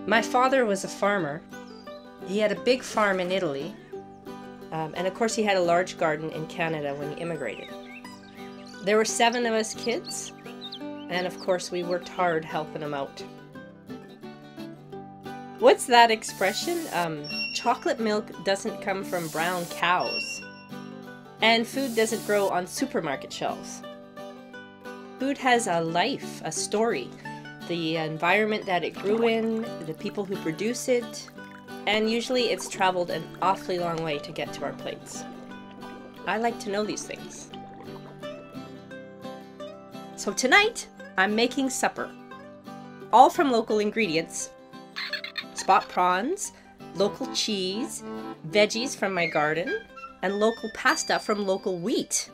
My father was a farmer. He had a big farm in Italy, and of course he had a large garden in Canada when he immigrated. There were 7 of us kids, and of course we worked hard helping him out. What's that expression? Chocolate milk doesn't come from brown cows, and food doesn't grow on supermarket shelves. Food has a life, a story, the environment that it grew in, the people who produce it, and usually it's traveled an awfully long way to get to our plates. I like to know these things. So tonight, I'm making supper. All from local ingredients. Spot prawns, local cheese, veggies from my garden, and local pasta from local wheat.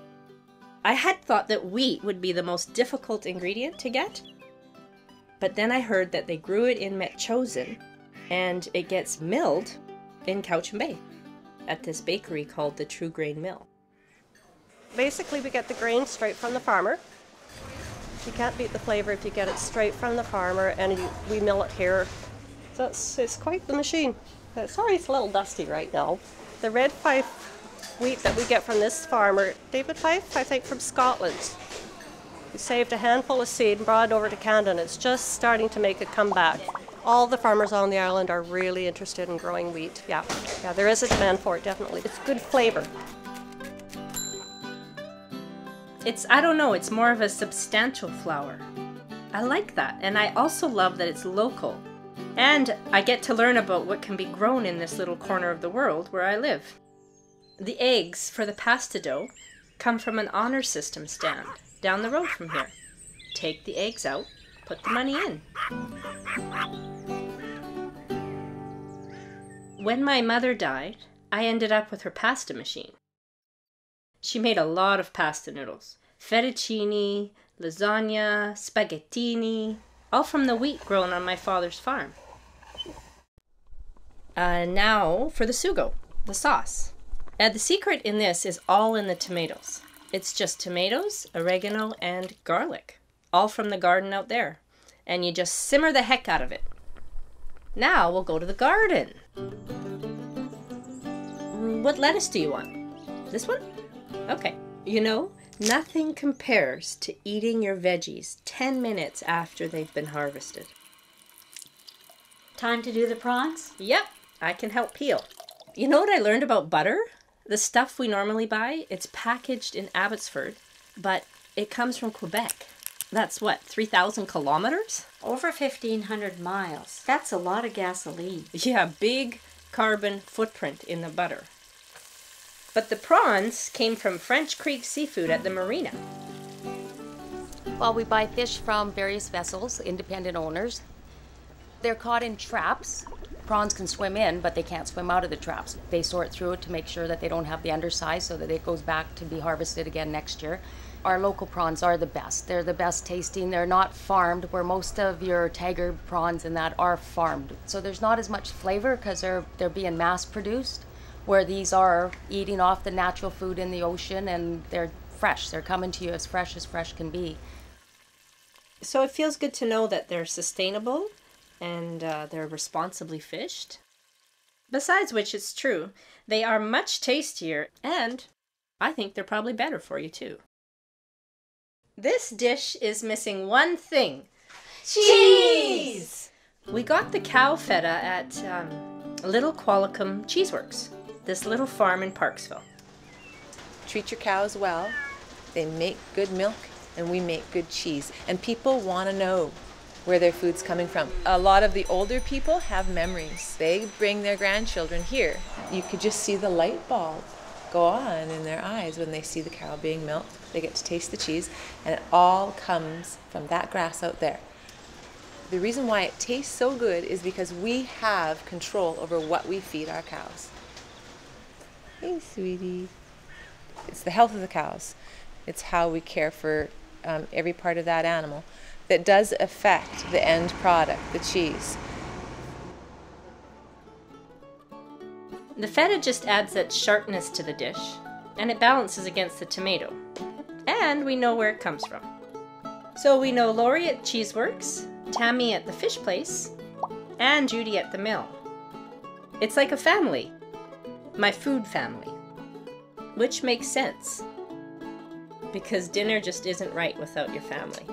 I had thought that wheat would be the most difficult ingredient to get, but then I heard that they grew it in Metchosin, and it gets milled in Cowichan Bay at this bakery called the True Grain Mill. Basically, we get the grain straight from the farmer. You can't beat the flavor if you get it straight from the farmer, and we mill it here. So it's quite the machine. Sorry, it's a little dusty right now. The red Fife wheat that we get from this farmer, David Fife, I think from Scotland. He saved a handful of seed and brought it over to Canada, and it's just starting to make a comeback. All the farmers on the island are really interested in growing wheat. Yeah, there is a demand for it, definitely. It's good flavor. I don't know, it's more of a substantial flour. I like that, and I also love that it's local. And I get to learn about what can be grown in this little corner of the world where I live. The eggs for the pasta dough come from an honor system stand down the road from here. Take the eggs out, put the money in. When my mother died, I ended up with her pasta machine. She made a lot of pasta noodles. Fettuccine, lasagna, spaghettini, all from the wheat grown on my father's farm. Now for the sugo, the sauce. The secret in this is all in the tomatoes. It's just tomatoes, oregano, and garlic, all from the garden out there. And you just simmer the heck out of it. Now we'll go to the garden. What lettuce do you want? This one? Okay. You know, nothing compares to eating your veggies 10 minutes after they've been harvested. Time to do the prawns? Yep, I can help peel. You know what I learned about butter? The stuff we normally buy, it's packaged in Abbotsford, but it comes from Quebec. That's what, 3,000 kilometers? Over 1,500 miles. That's a lot of gasoline. Yeah, big carbon footprint in the butter. But the prawns came from French Creek Seafood at the marina. Well, we buy fish from various vessels, independent owners. They're caught in traps. Prawns can swim in, but they can't swim out of the traps. They sort through it to make sure that they don't have the undersize so that it goes back to be harvested again next year. Our local prawns are the best. They're the best tasting. They're not farmed, where most of your tiger prawns and that are farmed. So there's not as much flavor because they're being mass produced, where these are eating off the natural food in the ocean, and they're fresh. They're coming to you as fresh can be. So it feels good to know that they're sustainable and they're responsibly fished. Besides which, it's true, they are much tastier, and I think they're probably better for you too. This dish is missing one thing. Cheese! We got the cow feta at Little Qualicum Cheeseworks, this little farm in Parksville. Treat your cows well. They make good milk, and we make good cheese. And people want to know where their food's coming from. A lot of the older people have memories. They bring their grandchildren here. You could just see the light bulb go on in their eyes when they see the cow being milked. They get to taste the cheese, and it all comes from that grass out there. The reason why it tastes so good is because we have control over what we feed our cows. Hey, sweetie. It's the health of the cows. It's how we care for every part of that animal that does affect the end product, the cheese. The feta just adds that sharpness to the dish, and it balances against the tomato. And we know where it comes from. So we know Lori at Cheeseworks, Tammy at the Fish Place, and Judy at the mill. It's like a family, my food family, which makes sense because dinner just isn't right without your family.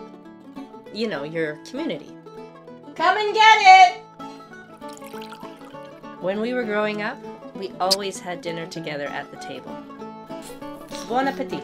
You know, your community. Come and get it! When we were growing up, we always had dinner together at the table. Bon appetit!